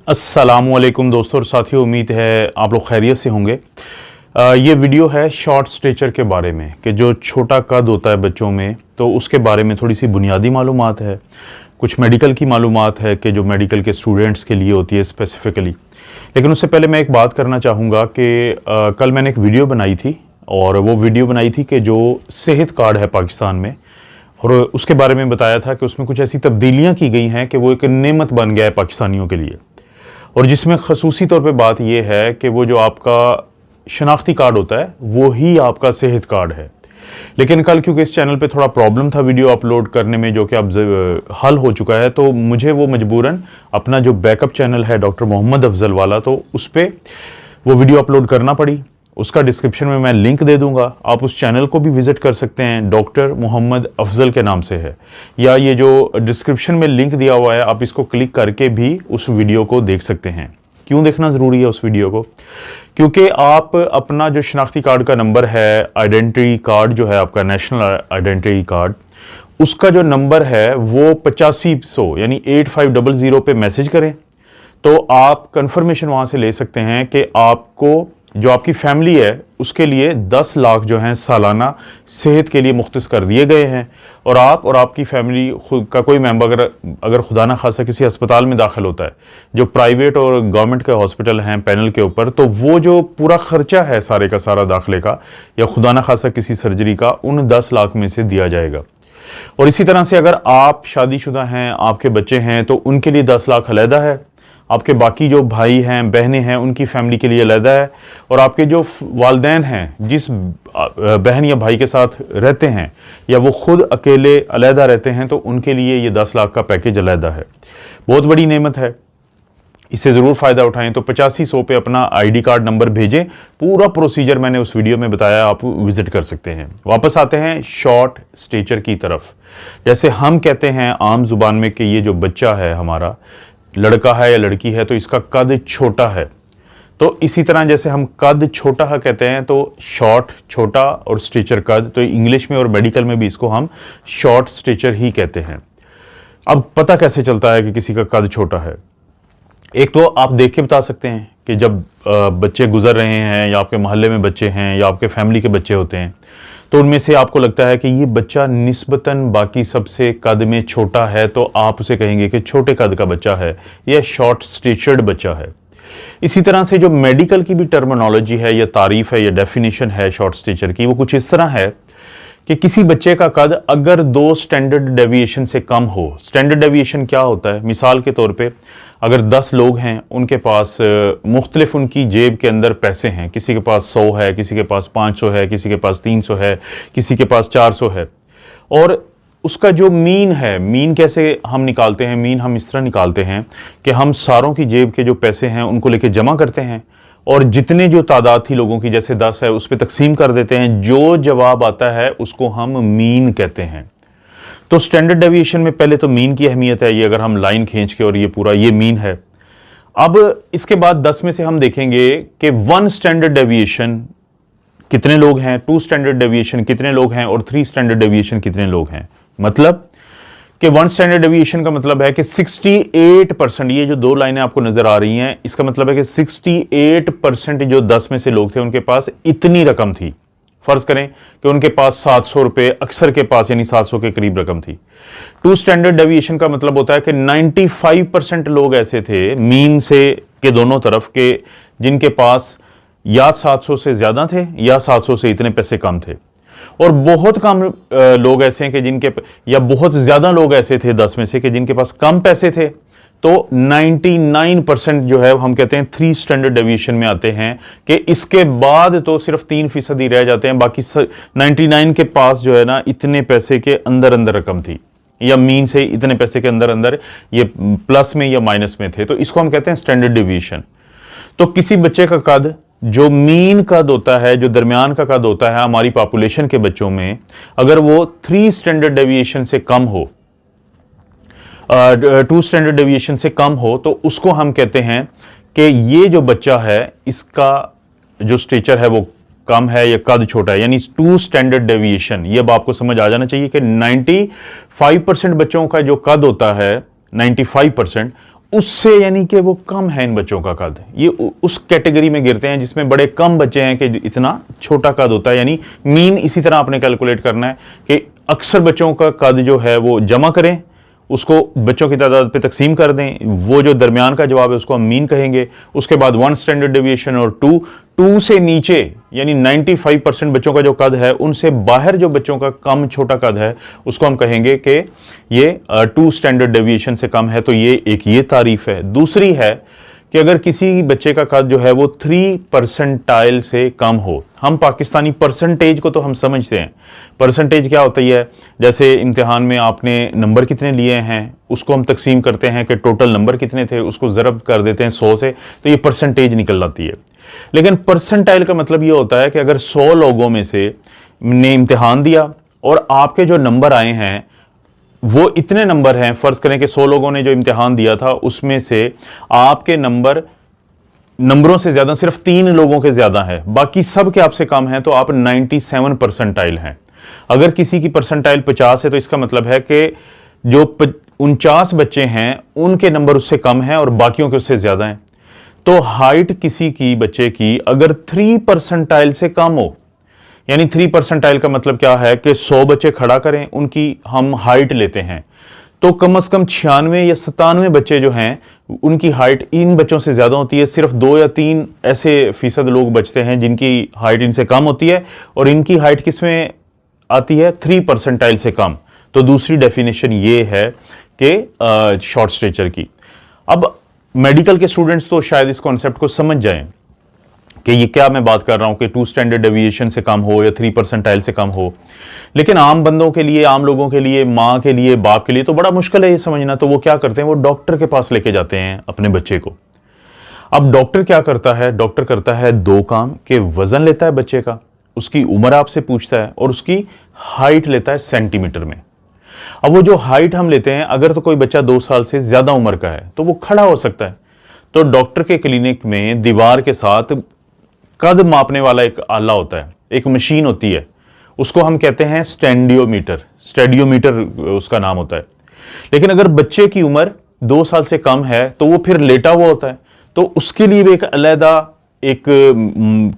अस्सलामुअलैकुम दोस्तों और साथियों, उम्मीद है आप लोग खैरियत से होंगे। ये वीडियो है शॉर्ट स्टेचर के बारे में कि जो छोटा कद होता है बच्चों में, तो उसके बारे में थोड़ी सी बुनियादी मालूमात है, कुछ मेडिकल की मालूमात है कि जो मेडिकल के स्टूडेंट्स के लिए होती है स्पेसिफ़िकली। लेकिन उससे पहले मैं एक बात करना चाहूँगा कि कल मैंने एक वीडियो बनाई थी, और वो वीडियो बनाई थी कि जो सेहत कार्ड है पाकिस्तान में, और उसके बारे में बताया था कि उसमें कुछ ऐसी तब्दीलियाँ की गई हैं कि वो एक नेमत बन गया है पाकिस्तानियों के लिए, और जिसमें खसूसी तौर पे बात ये है कि वो जो आपका शनाख्ती कार्ड होता है वो ही आपका सेहत कार्ड है। लेकिन कल क्योंकि इस चैनल पे थोड़ा प्रॉब्लम था वीडियो अपलोड करने में, जो कि अब हल हो चुका है, तो मुझे वो मजबूरन अपना जो बैकअप चैनल है डॉक्टर मोहम्मद अफजल वाला, तो उस पर वो वीडियो अपलोड करना पड़ी। उसका डिस्क्रिप्शन में मैं लिंक दे दूंगा, आप उस चैनल को भी विजिट कर सकते हैं, डॉक्टर मोहम्मद अफजल के नाम से है, या ये जो डिस्क्रिप्शन में लिंक दिया हुआ है आप इसको क्लिक करके भी उस वीडियो को देख सकते हैं। क्यों देखना ज़रूरी है उस वीडियो को? क्योंकि आप अपना जो शनाख्ती कार्ड का नंबर है, आइडेंटिटी कार्ड जो है आपका, नेशनल आइडेंटिटी कार्ड, उसका जो नंबर है वो 8500 यानी 8500 पे मैसेज करें, तो आप कंफर्मेशन वहाँ से ले सकते हैं कि आपको जो आपकी फैमिली है उसके लिए 10 लाख जो हैं सालाना सेहत के लिए मुख्तस कर दिए गए हैं। और आप और आपकी फैमिली खुद का कोई मेंबर अगर खुदा ना खासा किसी अस्पताल में दाखिल होता है, जो प्राइवेट और गवर्नमेंट के हॉस्पिटल हैं पैनल के ऊपर, तो वो जो पूरा खर्चा है सारे का सारा दाखिले का या खुदा ना खासा किसी सर्जरी का, उन 10 लाख में से दिया जाएगा। और इसी तरह से अगर आप शादीशुदा हैं, आपके बच्चे हैं, तो उनके लिए 10 लाख अलहदा है, आपके बाकी जो भाई हैं बहनें हैं उनकी फैमिली के लिए अलहदा है, और आपके जो वालिदैन हैं जिस बहन या भाई के साथ रहते हैं या वो खुद अकेले अलहदा रहते हैं, तो उनके लिए ये 10 लाख का पैकेज अलहदा है। बहुत बड़ी नेमत है, इससे ज़रूर फ़ायदा उठाएं। तो 8500 पे अपना आईडी कार्ड नंबर भेजें। पूरा प्रोसीजर मैंने उस वीडियो में बताया, आप विजिट कर सकते हैं। वापस आते हैं शॉर्ट स्टेचर की तरफ। जैसे हम कहते हैं आम जुबान में कि ये जो बच्चा है हमारा, लड़का है या लड़की है, तो इसका कद छोटा है, तो इसी तरह जैसे हम कद छोटा है कहते हैं, तो शॉर्ट छोटा और स्टेचर कद, तो इंग्लिश में और मेडिकल में भी इसको हम शॉर्ट स्टेचर ही कहते हैं। अब पता कैसे चलता है कि किसी का कद छोटा है? एक तो आप देख के बता सकते हैं कि जब बच्चे गुजर रहे हैं, या आपके मोहल्ले में बच्चे हैं, या आपके फैमिली के बच्चे होते हैं, तो उनमें से आपको लगता है कि ये बच्चा निस्बतन बाकी सबसे कद में छोटा है, तो आप उसे कहेंगे कि छोटे कद का बच्चा है या शॉर्ट स्टेचर्ड बच्चा है। इसी तरह से जो मेडिकल की भी टर्मिनोलॉजी है या तारीफ है या डेफिनेशन है शॉर्ट स्टेचर की, वो कुछ इस तरह है कि किसी बच्चे का कद अगर 2 स्टैंडर्ड डेविएशन से कम हो। स्टैंडर्ड डेविएशन क्या होता है? मिसाल के तौर पे अगर 10 लोग हैं, उनके पास मुख्तलिफ उनकी जेब के अंदर पैसे हैं, किसी के पास 100 है, किसी के पास 500 है, किसी के पास 300 है, किसी के पास 400 है, और उसका जो मीन है, मीन कैसे हम निकालते हैं? मीन हम इस तरह निकालते हैं कि हम सारों की जेब के जो पैसे हैं उनको लेके जमा करते हैं, और जितने जो तादाद थी लोगों की, जैसे 10 है, उस पर तकसीम कर देते हैं। जो जवाब आता है उसको हम मीन कहते हैं। तो स्टैंडर्ड डेविएशन में पहले तो मीन की अहमियत है, ये अगर हम लाइन खींच के, और ये पूरा ये मीन है। अब इसके बाद 10 में से हम देखेंगे कि 1 स्टैंडर्ड डेविएशन कितने लोग हैं, 2 स्टैंडर्ड डेविएशन कितने लोग हैं, और 3 स्टैंडर्ड डेविएशन कितने लोग हैं। मतलब कि 1 स्टैंडर्ड डेविएशन का मतलब है कि 68%, ये जो 2 लाइनें आपको नजर आ रही हैं, इसका मतलब है कि 68% जो 10 में से लोग थे उनके पास इतनी रकम थी। फर्ज करें कि उनके पास 700 रुपए, अक्सर के पास यानी 700 के करीब रकम थी। 2 स्टैंडर्ड डेविएशन का मतलब होता है कि 95% लोग ऐसे थे मीन से के दोनों तरफ के, जिनके पास या 700 से ज्यादा थे या 700 से इतने पैसे कम थे, और बहुत कम लोग ऐसे हैं कि जिनके, या बहुत ज्यादा लोग ऐसे थे 10 में से कि जिनके पास कम पैसे थे। तो 99% जो है हम कहते हैं 3 स्टैंडर्ड डेविएशन में आते हैं, कि इसके बाद तो सिर्फ 3% ही रह जाते हैं, बाकी 99 के पास जो है ना इतने पैसे के अंदर अंदर रकम थी, या मीन से इतने पैसे के अंदर अंदर ये प्लस में या माइनस में थे, तो इसको हम कहते हैं स्टैंडर्ड डेविएशन। तो किसी बच्चे का कद जो मीन कद होता है, जो दरमियान का कद होता है हमारी पॉपुलेशन के बच्चों में, अगर वो 3 स्टैंडर्ड डेविएशन से कम हो, 2 स्टैंडर्ड डेविएशन से कम हो, तो उसको हम कहते हैं कि ये जो बच्चा है इसका जो स्टेचर है वो कम है या कद छोटा है, यानी 2 स्टैंडर्ड डेविएशन। ये अब आपको समझ आ जाना चाहिए कि 95% बच्चों का जो कद होता है, 95%, उससे यानी कि वो कम है इन बच्चों का कद, ये उस कैटेगरी में गिरते हैं जिसमें बड़े कम बच्चे हैं कि इतना छोटा कद होता है। यानी मीन इसी तरह आपने कैलकुलेट करना है कि अक्सर बच्चों का कद जो है वो जमा करें, उसको बच्चों की तादाद पे तकसीम कर दें, वो जो दरमियान का जवाब है उसको हम मीन कहेंगे। उसके बाद 1 स्टैंडर्ड डेविएशन और 2 से नीचे यानी 95% बच्चों का जो कद है उनसे बाहर जो बच्चों का कम छोटा कद है उसको हम कहेंगे कि ये 2 स्टैंडर्ड डेविएशन से कम है। तो ये एक ये तारीफ है। दूसरी है कि अगर किसी बच्चे का कद जो है वो 3 परसेंटाइल से कम हो। हम पाकिस्तानी परसेंटेज को तो हम समझते हैं, परसेंटेज क्या होती है, जैसे इम्तिहान में आपने नंबर कितने लिए हैं उसको हम तकसीम करते हैं कि टोटल नंबर कितने थे, उसको ज़रब कर देते हैं 100 से, तो ये परसेंटेज निकल आती है। लेकिन परसेंटाइल का मतलब ये होता है कि अगर 100 लोगों में से ने इम्तिहान दिया और आपके जो नंबर आए हैं वो इतने नंबर हैं, फर्ज करें कि 100 लोगों ने जो इम्तिहान दिया था उसमें से आपके नंबरों से ज्यादा सिर्फ 3 लोगों के ज्यादा है, बाकी सब के आपसे कम है, तो आप 97 परसेंटाइल हैं। अगर किसी की परसेंटाइल 50 है तो इसका मतलब है कि जो 49 बच्चे हैं उनके नंबर उससे कम हैं और बाकियों के उससे ज्यादा हैं। तो हाइट किसी की बच्चे की अगर 3 परसेंटाइल से कम हो, यानी 3 परसेंटाइल का मतलब क्या है कि 100 बच्चे खड़ा करें, उनकी हम हाइट लेते हैं, तो कम से कम 96 या 97 बच्चे जो हैं उनकी हाइट इन बच्चों से ज्यादा होती है। सिर्फ 2 या 3 ऐसे फीसद लोग बचते हैं जिनकी हाइट इनसे कम होती है, और इनकी हाइट किस में आती है, 3 परसेंटाइल से कम। तो दूसरी डेफिनेशन ये है कि शॉर्ट स्टेचर की। अब मेडिकल के स्टूडेंट्स तो शायद इस कॉन्सेप्ट को समझ जाएं कि ये क्या मैं बात कर रहा हूं कि 2 स्टैंडर्ड डेविएशन से कम हो या 3 परसेंटाइल से कम हो, लेकिन आम बंदों के लिए, आम लोगों के लिए, माँ के लिए, बाप के लिए तो बड़ा मुश्किल है ये समझना। तो वो क्या करते हैं, वो डॉक्टर के पास लेके जाते हैं अपने बच्चे को। अब डॉक्टर क्या करता है, डॉक्टर करता है 2 काम कि वजन लेता है बच्चे का, उसकी उम्र आपसे पूछता है, और उसकी हाइट लेता है सेंटीमीटर में। अब वो जो हाइट हम लेते हैं, अगर तो कोई बच्चा 2 साल से ज्यादा उम्र का है तो वो खड़ा हो सकता है, तो डॉक्टर के क्लिनिक में दीवार के साथ कद मापने वाला एक आला होता है, एक मशीन होती है, उसको हम कहते हैं स्टेडियोमीटर उसका नाम होता है। लेकिन अगर बच्चे की उम्र 2 साल से कम है तो वो फिर लेटा हुआ होता है, तो उसके लिए भी एक अलहदा एक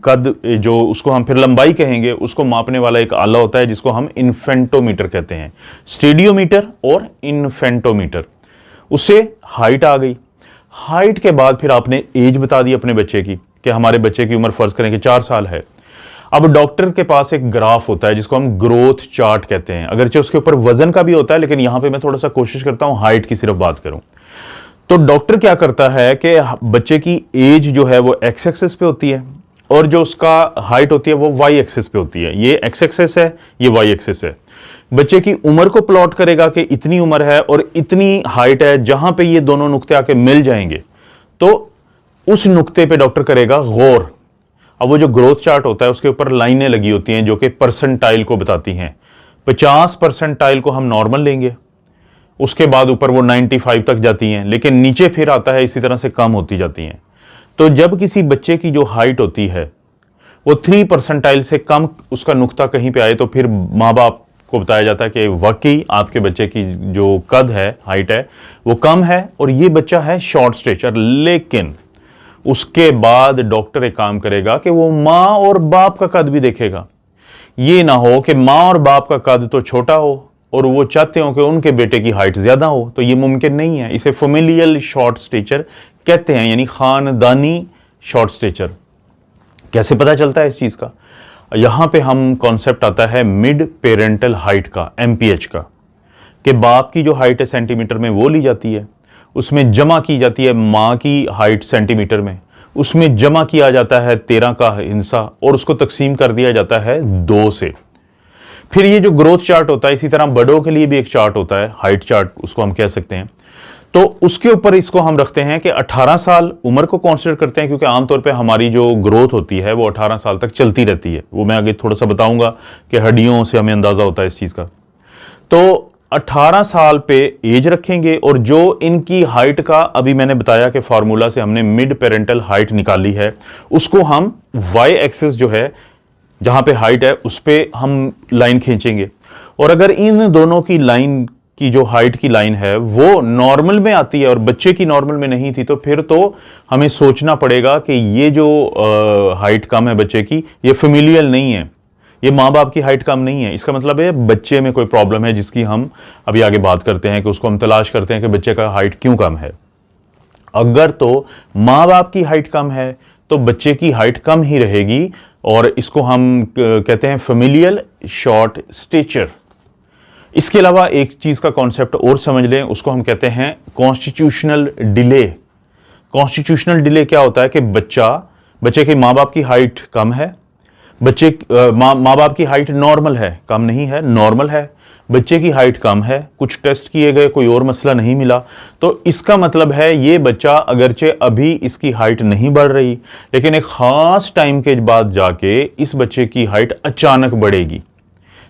कद, जो उसको हम फिर लंबाई कहेंगे, उसको मापने वाला एक आला होता है जिसको हम इन्फेंटोमीटर कहते हैं। स्टेडियोमीटर और इन्फेंटोमीटर, उससे हाइट आ गई। हाइट के बाद फिर आपने एज बता दी अपने बच्चे की कि हमारे बच्चे की उम्र फर्ज करें कि 4 साल है। अब डॉक्टर के पास एक ग्राफ होता है जिसको हम ग्रोथ चार्ट कहते हैं, अगरचे उसके ऊपर वजन का भी होता है, लेकिन यहां पे मैं थोड़ा सा कोशिश करता हूं हाइट की सिर्फ बात करूं। तो डॉक्टर क्या करता है कि बच्चे की एज जो है वो एक्स एक्सिस पे होती है और जो उसका हाइट होती है वो वाई एक्सिस पे होती है। ये एक्स एक्सिस है, ये वाई एक्सिस है। बच्चे की उम्र को प्लॉट करेगा कि इतनी उम्र है और इतनी हाइट है, जहां पे ये दोनों नुक्ते आके मिल जाएंगे तो उस नुक्ते पे डॉक्टर करेगा गौर। अब वो जो ग्रोथ चार्ट होता है उसके ऊपर लाइनें लगी होती हैं जो कि परसेंटाइल को बताती हैं। 50 परसेंटाइल को हम नॉर्मल लेंगे, उसके बाद ऊपर वो 95 तक जाती हैं, लेकिन नीचे फिर आता है इसी तरह से कम होती जाती हैं। तो जब किसी बच्चे की जो हाइट होती है वो 3 परसेंटाइल से कम उसका नुक्ता कहीं पे आए तो फिर माँ बाप को बताया जाता है कि वाकई आपके बच्चे की जो कद है, हाइट है, वो कम है और ये बच्चा है शॉर्ट स्टेचर। लेकिन उसके बाद डॉक्टर एक काम करेगा कि वो माँ और बाप का कद भी देखेगा। ये ना हो कि माँ और बाप का कद तो छोटा हो और वो चाहते हो कि उनके बेटे की हाइट ज्यादा हो, तो ये मुमकिन नहीं है। इसे फेमिलियल शॉर्ट स्टेचर कहते हैं, यानी खानदानी शॉर्ट स्टेचर। कैसे पता चलता है इस चीज का? यहां पे हम कॉन्सेप्ट आता है मिड पेरेंटल हाइट का, MPH का, कि बाप की जो हाइट है सेंटीमीटर में वो ली जाती है, उसमें जमा की जाती है माँ की हाइट सेंटीमीटर में, उसमें जमा किया जाता है 13 का हिस्सा और उसको तकसीम कर दिया जाता है 2 से। फिर ये जो ग्रोथ चार्ट होता है, इसी तरह बड़ों के लिए भी एक चार्ट होता है, हाइट चार्ट उसको हम कह सकते हैं। तो उसके ऊपर इसको हम रखते हैं कि 18 साल उम्र को कंसीडर करते हैं, क्योंकि आमतौर पे हमारी जो ग्रोथ होती है वो 18 साल तक चलती रहती है। वो मैं आगे थोड़ा सा बताऊंगा कि हड्डियों से हमें अंदाजा होता है इस चीज का। तो 18 साल पे एज रखेंगे और जो इनकी हाइट का अभी मैंने बताया कि फार्मूला से हमने मिड पेरेंटल हाइट निकाली है, उसको हम वाई एक्सिस जो है जहां पे हाइट है उस पे हम लाइन खींचेंगे। और अगर इन दोनों की लाइन की जो हाइट की लाइन है वो नॉर्मल में आती है और बच्चे की नॉर्मल में नहीं थी, तो फिर तो हमें सोचना पड़ेगा कि ये जो हाइट कम है बच्चे की, ये फेमिलियल नहीं है, ये माँ बाप की हाइट कम नहीं है। इसका मतलब है बच्चे में कोई प्रॉब्लम है, जिसकी हम अभी आगे बात करते हैं कि उसको हम तलाश करते हैं कि बच्चे का हाइट क्यों कम है। अगर तो माँ बाप की हाइट कम है तो बच्चे की हाइट कम ही रहेगी, और इसको हम कहते हैं फेमिलियल शॉर्ट स्टेचर। इसके अलावा एक चीज का कॉन्सेप्ट और समझ लें, उसको हम कहते हैं कॉन्स्टिट्यूशनल डिले। कॉन्स्टिट्यूशनल डिले क्या होता है कि बच्चे के माँ बाप की हाइट कम है, बच्चे माँ बाप की हाइट नॉर्मल है, कम नहीं है, नॉर्मल है, बच्चे की हाइट कम है, कुछ टेस्ट किए गए, कोई और मसला नहीं मिला, तो इसका मतलब है ये बच्चा अगरचे अभी इसकी हाइट नहीं बढ़ रही, लेकिन एक खास टाइम के बाद जाके इस बच्चे की हाइट अचानक बढ़ेगी।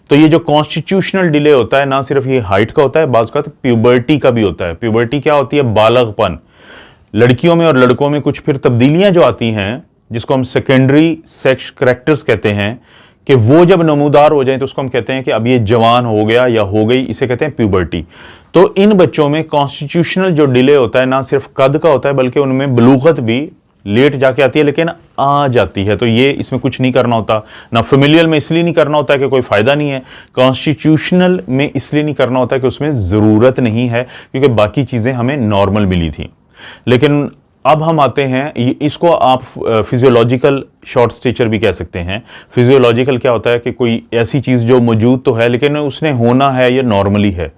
तो ये जो कॉन्स्टिट्यूशनल डिले होता है, ना सिर्फ ये हाइट का होता है, बाज़ का प्यूबर्टी का भी होता है। प्यूबर्टी क्या होती है? बालगपन। लड़कियों में और लड़कों में कुछ फिर तब्दीलियां जो आती हैं, जिसको हम सेकेंडरी सेक्स करैक्टर्स कहते हैं, कि वो जब नमूदार हो जाए तो उसको हम कहते हैं कि अब ये जवान हो गया या हो गई, इसे कहते हैं प्यूबर्टी। तो इन बच्चों में कॉन्स्टिट्यूशनल जो डिले होता है, ना सिर्फ कद का होता है बल्कि उनमें बलूगत भी लेट जाके आती है, लेकिन आ जाती है। तो ये इसमें कुछ नहीं करना होता, ना फेमिलियल में इसलिए नहीं करना होता है कि कोई फायदा नहीं है, कॉन्स्टिट्यूशनल में इसलिए नहीं करना होता है कि उसमें जरूरत नहीं है, क्योंकि बाकी चीजें हमें नॉर्मल मिली थी। लेकिन अब हम आते हैं, इसको आप फिजियोलॉजिकल शॉर्ट स्टेचर भी कह सकते हैं। फिजियोलॉजिकल क्या होता है कि कोई ऐसी चीज जो मौजूद तो है लेकिन उसने होना है, ये नॉर्मली है।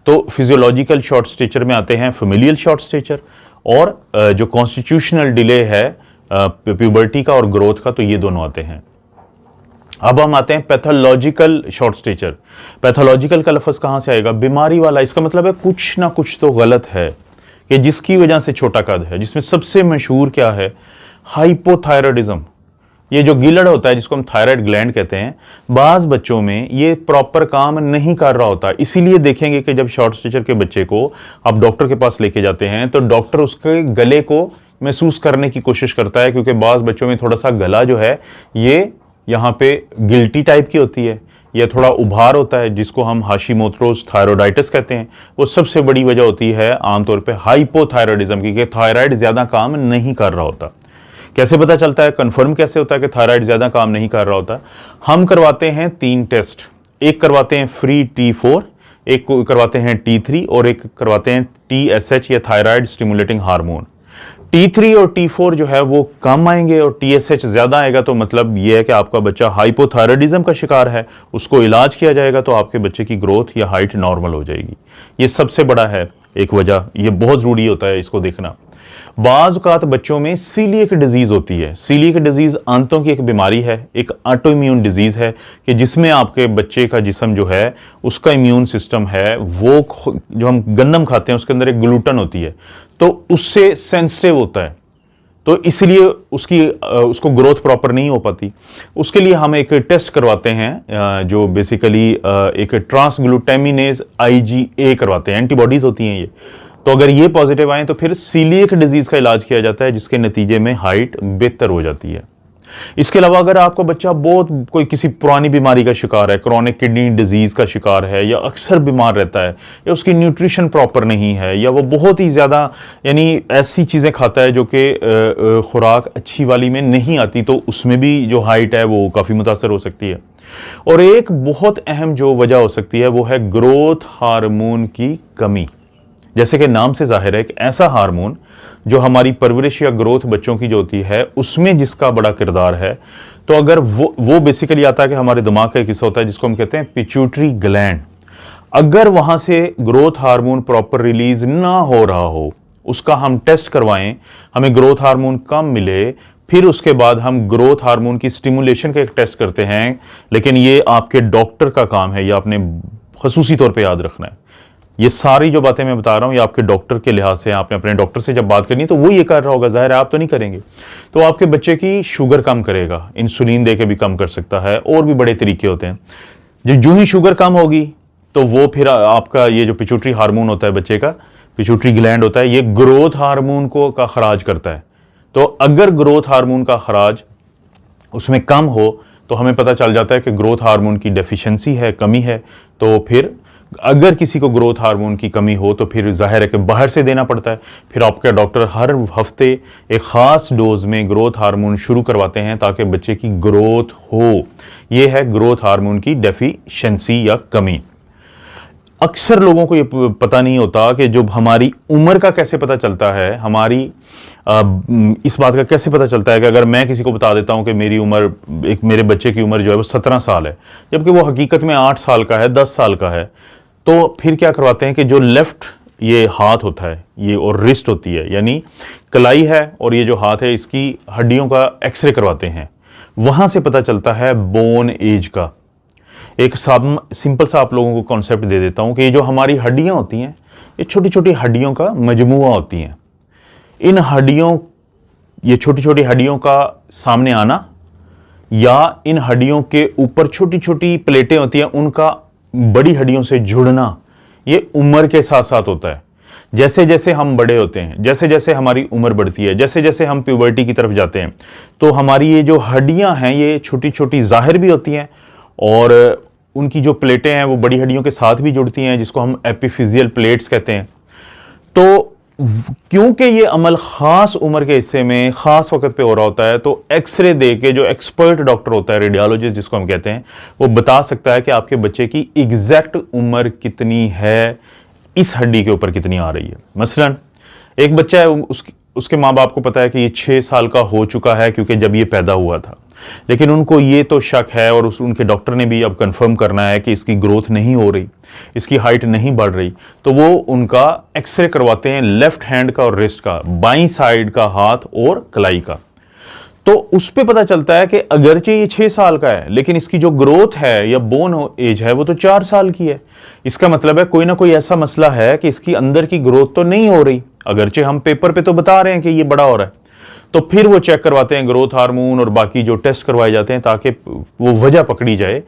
तो फिजियोलॉजिकल शॉर्ट स्टेचर में आते हैं फेमिलियल शॉर्ट स्टेचर, और जो कॉन्स्टिट्यूशनल डिले है प्यूबर्टी का और ग्रोथ का, तो ये दोनों आते हैं। अब हम आते हैं पैथोलॉजिकल शॉर्ट स्टेचर। पैथोलॉजिकल का लफ्ज कहां से आएगा? बीमारी वाला। इसका मतलब है कुछ ना कुछ तो गलत है कि जिसकी वजह से छोटा कद है, जिसमें सबसे मशहूर क्या है? हाइपोथायरॉयडिज्म। ये जो गिलड़ होता है, जिसको हम थायराइड ग्लैंड कहते हैं, बाज बच्चों में ये प्रॉपर काम नहीं कर रहा होता। इसीलिए देखेंगे कि जब शॉर्ट स्टेचर के बच्चे को आप डॉक्टर के पास लेके जाते हैं तो डॉक्टर उसके गले को महसूस करने की कोशिश करता है, क्योंकि बाज बच्चों में थोड़ा सा गला जो है ये यहाँ पे गिल्टी टाइप की होती है, या थोड़ा उभार होता है, जिसको हम हाशिमोटोस थायरोइडाइटिस कहते हैं। वो सबसे बड़ी वजह होती है आमतौर पे हाइपोथायरॉयडिज्म की, कि थायराइड ज्यादा काम नहीं कर रहा होता। कैसे पता चलता है, कंफर्म कैसे होता है कि थायराइड ज्यादा काम नहीं कर रहा होता? हम करवाते हैं 3 टेस्ट। एक करवाते हैं फ्री T4, एक करवाते हैं T3, और एक करवाते हैं TSH या थायराइड स्टिमुलेटिंग हार्मोन। T3 और T4 जो है वो कम आएंगे और TSH ज्यादा आएगा, तो मतलब ये है कि आपका बच्चा हाइपोथायरॉयडिज्म का शिकार है, उसको इलाज किया जाएगा तो आपके बच्चे की ग्रोथ या हाइट नॉर्मल हो जाएगी। ये सबसे बड़ा है एक वजह, ये बहुत जरूरी होता है इसको देखना। बाज़ औक़ात बच्चों में सीलिएक डिजीज होती है। सीलिएक डिजीज आंतों की एक बीमारी है, एक ऑटोइम्यून डिजीज है, कि जिसमें आपके बच्चे का जिस्म जो है, उसका इम्यून सिस्टम है, वो जो हम गंदम खाते हैं उसके अंदर एक ग्लूटन होती है, तो उससे सेंसिटिव होता है, तो इसलिए उसको ग्रोथ प्रॉपर नहीं हो पाती। उसके लिए हम एक टेस्ट करवाते हैं जो बेसिकली एक ट्रांसग्लूटामिनेज IgA करवाते हैं, एंटीबॉडीज होती हैं ये। तो अगर ये पॉजिटिव आए तो फिर सीलिएक डिजीज का इलाज किया जाता है, जिसके नतीजे में हाइट बेहतर हो जाती है। इसके अलावा अगर आपका बच्चा बहुत कोई किसी पुरानी बीमारी का शिकार है, क्रॉनिक किडनी डिजीज का शिकार है, या अक्सर बीमार रहता है, या उसकी न्यूट्रिशन प्रॉपर नहीं है, या वो बहुत ही ज़्यादा यानी ऐसी चीज़ें खाता है जो कि खुराक अच्छी वाली में नहीं आती, तो उसमें भी जो हाइट है वो काफ़ी मुतासर हो सकती है। और एक बहुत अहम जो वजह हो सकती है वो है ग्रोथ हार्मोन की कमी। जैसे कि नाम से जाहिर है, एक ऐसा हार्मोन जो हमारी परवरिश या ग्रोथ बच्चों की जो होती है उसमें जिसका बड़ा किरदार है। तो अगर वो बेसिकली आता है कि हमारे दिमाग का एक हिस्सा होता है जिसको हम कहते हैं पिट्यूटरी ग्लैंड। अगर वहां से ग्रोथ हार्मोन प्रॉपर रिलीज ना हो रहा हो, उसका हम टेस्ट करवाएं, हमें ग्रोथ हार्मोन कम मिले, फिर उसके बाद हम ग्रोथ हार्मोन की स्टिमुलेशन का एक टेस्ट करते हैं। लेकिन ये आपके डॉक्टर का काम है, ये आपने खसूसी तौर पर याद रखना है। ये सारी जो बातें मैं बता रहा हूं ये आपके डॉक्टर के लिहाज से, आपने अपने डॉक्टर से जब बात करनी है तो वो ये कर रहा होगा, जाहिर है आप तो नहीं करेंगे। तो आपके बच्चे की शुगर कम करेगा, इंसुलिन दे के भी कम कर सकता है, और भी बड़े तरीके होते हैं। जो ही शुगर कम होगी तो वो फिर आपका ये जो पिट्यूटरी हार्मोन होता है बच्चे का, पिट्यूटरी ग्लैंड होता है, ये ग्रोथ हार्मोन का खराज करता है। तो अगर ग्रोथ हार्मोन का खराज उसमें कम हो तो हमें पता चल जाता है कि ग्रोथ हार्मोन की डेफिशिएंसी है, कमी है। तो फिर अगर किसी को ग्रोथ हार्मोन की कमी हो तो फिर जाहिर है कि बाहर से देना पड़ता है। फिर आपका डॉक्टर हर हफ्ते एक ख़ास डोज में ग्रोथ हार्मोन शुरू करवाते हैं ताकि बच्चे की ग्रोथ हो। ये है ग्रोथ हार्मोन की डेफिशिएंसी या कमी। अक्सर लोगों को ये पता नहीं होता कि जब हमारी उम्र का कैसे पता चलता है, हमारी इस बात का कैसे पता चलता है कि अगर मैं किसी को बता देता हूं कि मेरी उम्र, एक मेरे बच्चे की उम्र जो है वो 17 साल है, जबकि वो हकीकत में 8 साल का है, 10 साल का है, तो फिर क्या करवाते हैं कि जो लेफ्ट ये हाथ होता है ये और रिस्ट होती है, यानी कलाई है और ये जो हाथ है, इसकी हड्डियों का एक्सरे करवाते हैं। वहां से पता चलता है बोन एज का। एक सिंपल सा आप लोगों को कॉन्सेप्ट दे देता हूं कि ये जो हमारी हड्डियां होती हैं, ये छोटी छोटी हड्डियों का मजमुआ होती हैं। इन हड्डियों, ये छोटी छोटी हड्डियों का सामने आना या इन हड्डियों के ऊपर छोटी छोटी प्लेटें होती हैं, उनका बड़ी हड्डियों से जुड़ना, ये उम्र के साथ साथ होता है। जैसे जैसे हम बड़े होते हैं, जैसे जैसे हमारी उम्र बढ़ती है, जैसे जैसे हम प्यूबर्टी की तरफ जाते हैं, तो हमारी ये जो हड्डियां हैं ये छोटी छोटी जाहिर भी होती हैं और उनकी जो प्लेटें हैं वो बड़ी हड्डियों के साथ भी जुड़ती हैं, जिसको हम एपिफिजियल प्लेट्स कहते हैं। तो क्योंकि ये अमल खास उम्र के हिस्से में खास वक्त पे हो रहा होता है, तो एक्सरे दे के जो एक्सपर्ट डॉक्टर होता है, रेडियोलॉजिस्ट जिसको हम कहते हैं, वो बता सकता है कि आपके बच्चे की एग्जैक्ट उम्र कितनी है, इस हड्डी के ऊपर कितनी आ रही है। मसलन एक बच्चा है, उसके माँ बाप को पता है कि ये 6 साल का हो चुका है क्योंकि जब ये पैदा हुआ था, लेकिन उनको ये तो शक है और उनके डॉक्टर ने भी अब कंफर्म करना है कि इसकी ग्रोथ नहीं हो रही, इसकी हाइट नहीं बढ़ रही, तो वो उनका एक्सरे करवाते हैं लेफ्ट हैंड का और रिस्ट का, बाईं साइड का हाथ और कलाई का। तो उस पे पता चलता है कि अगरचे ये 6 साल का है, लेकिन इसकी जो ग्रोथ है या बोन एज है वो तो 4 साल की है। इसका मतलब है कोई ना कोई ऐसा मसला है कि इसकी अंदर की ग्रोथ तो नहीं हो रही, अगरचे हम पेपर पे तो बता रहे हैं कि ये बड़ा हो रहा है। तो फिर वो चेक करवाते हैं ग्रोथ हार्मोन और बाकी जो टेस्ट करवाए जाते हैं ताकि वो वजह पकड़ी जाए।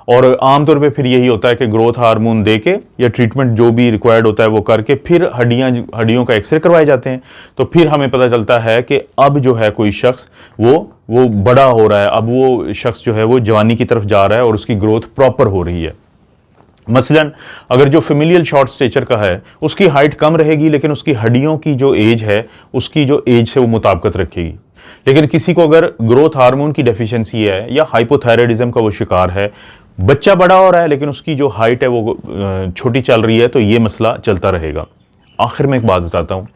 और आमतौर पे फिर यही होता है कि ग्रोथ हार्मोन देके या ट्रीटमेंट जो भी रिक्वायर्ड होता है वो करके फिर हड्डियों का एक्सरे करवाए जाते हैं। तो फिर हमें पता चलता है कि अब जो है कोई शख्स वो बड़ा हो रहा है, अब वो शख्स जो है वो जवानी की तरफ जा रहा है और उसकी ग्रोथ प्रॉपर हो रही है। मसलन अगर जो फेमिलियल शॉर्ट स्टेचर का है उसकी हाइट कम रहेगी, लेकिन उसकी हड्डियों की जो एज है उसकी जो एज से वो मुताबिकत रखेगी। लेकिन किसी को अगर ग्रोथ हार्मोन की डेफिशिएंसी है या हाइपोथायराइडिज्म का वो शिकार है, बच्चा बड़ा हो रहा है लेकिन उसकी जो हाइट है वो छोटी चल रही है, तो ये मसला चलता रहेगा। आखिर में एक बात बताता हूँ,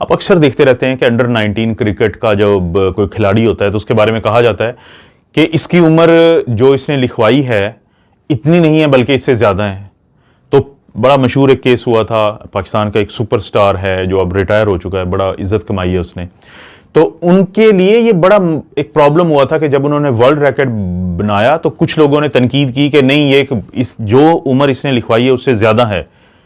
आप अक्सर देखते रहते हैं कि अंडर 19 क्रिकेट का जब कोई खिलाड़ी होता है तो उसके बारे में कहा जाता है कि इसकी उम्र जो इसने लिखवाई है इतनी नहीं है बल्कि इससे ज़्यादा है। तो बड़ा मशहूर एक केस हुआ था, पाकिस्तान का एक सुपरस्टार है जो अब रिटायर हो चुका है, बड़ा इज्जत कमाई है उसने। तो उनके लिए ये बड़ा एक प्रॉब्लम हुआ था कि जब उन्होंने वर्ल्ड रिकॉर्ड बनाया तो कुछ लोगों ने तनकीद की कि नहीं, ये इस जो उम्र इसने लिखवाई है उससे ज़्यादा है,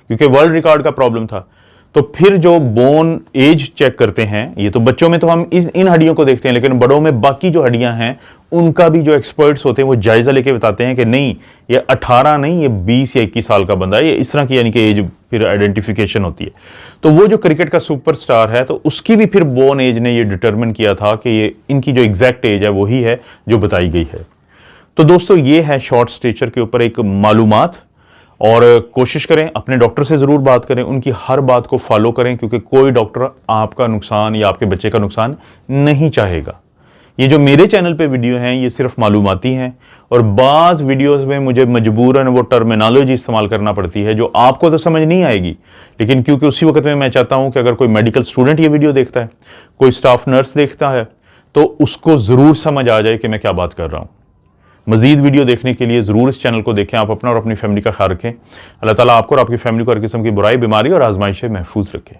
क्योंकि वर्ल्ड रिकॉर्ड का प्रॉब्लम था। तो फिर जो बोन एज चेक करते हैं, ये तो बच्चों में तो हम इन हड्डियों को देखते हैं, लेकिन बड़ों में बाकी जो हड्डियां हैं उनका भी जो एक्सपर्ट्स होते हैं वो जायजा लेके बताते हैं कि नहीं, ये 18 नहीं, ये 20 या 21 साल का बंदा है, ये इस तरह की यानी कि एज फिर आइडेंटिफिकेशन होती है। तो वो जो क्रिकेट का सुपरस्टार है तो उसकी भी फिर बोन एज ने ये डिटरमिन किया था कि ये इनकी जो एग्जैक्ट एज है वही है जो बताई गई है। तो दोस्तों ये है शॉर्ट स्टेचर के ऊपर एक मालूमात, और कोशिश करें अपने डॉक्टर से ज़रूर बात करें, उनकी हर बात को फॉलो करें, क्योंकि कोई डॉक्टर आपका नुकसान या आपके बच्चे का नुकसान नहीं चाहेगा। ये जो मेरे चैनल पे वीडियो हैं ये सिर्फ मालूमाती हैं, और बाज़ वीडियोस में मुझे मजबूरन वो टर्मिनोलॉजी इस्तेमाल करना पड़ती है जो आपको तो समझ नहीं आएगी, लेकिन क्योंकि उसी वक्त में मैं चाहता हूँ कि अगर कोई मेडिकल स्टूडेंट ये वीडियो देखता है, कोई स्टाफ नर्स देखता है, तो उसको ज़रूर समझ आ जाए कि मैं क्या बात कर रहा हूँ। मजीद वीडियो देखने के लिए ज़रूर इस चैनल को देखें। आप अपना और अपनी फैमिली का ख्याल रखें। अल्लाह ताला आपको और आपकी फैमिली को हर किस्म की बुराई, बीमारी और आजमाइश से महफूज रखें।